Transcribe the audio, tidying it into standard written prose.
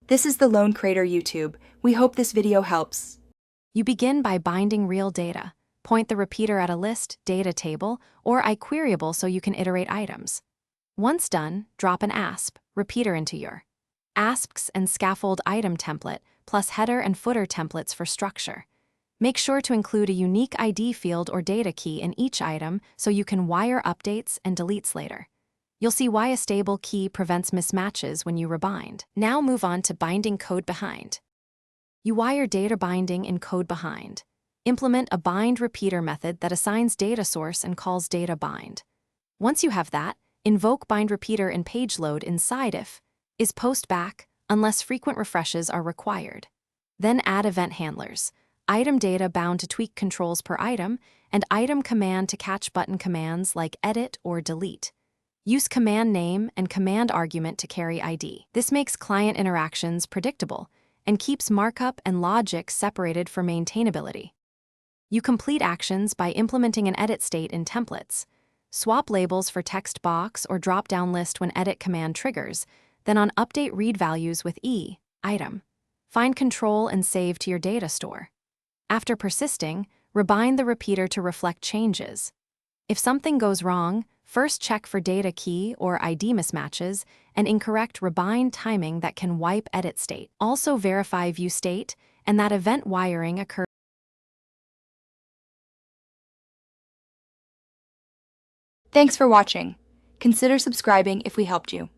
This is the Lone Crater YouTube. We hope this video helps. You begin by binding real data. Point the repeater at a list, data table, or iQueryable so you can iterate items. Once done, drop an ASP, repeater into your ASPs and scaffold item template, plus header and footer templates for structure. Make sure to include a unique ID field or data key in each item so you can wire updates and deletes later. You'll see why a stable key prevents mismatches when you rebind. Now move on to binding code behind. You wire data binding in code behind. Implement a bind repeater method that assigns data source and calls data bind. Once you have that, invoke bind repeater in page load inside if is post back unless frequent refreshes are required. Then add event handlers, item data bound to tweak controls per item, and item command to catch button commands like edit or delete. Use command name and command argument to carry ID. This makes client interactions predictable and keeps markup and logic separated for maintainability. You complete actions by implementing an edit state in templates. Swap labels for text box or drop-down list when edit command triggers, then on update read values with item. Find control and save to your data store. After persisting, rebind the repeater to reflect changes. If something goes wrong, first check for data key or ID mismatches and incorrect rebind timing that can wipe edit state. Also verify view state and that event wiring occurs. Thanks for watching. Consider subscribing if we helped you.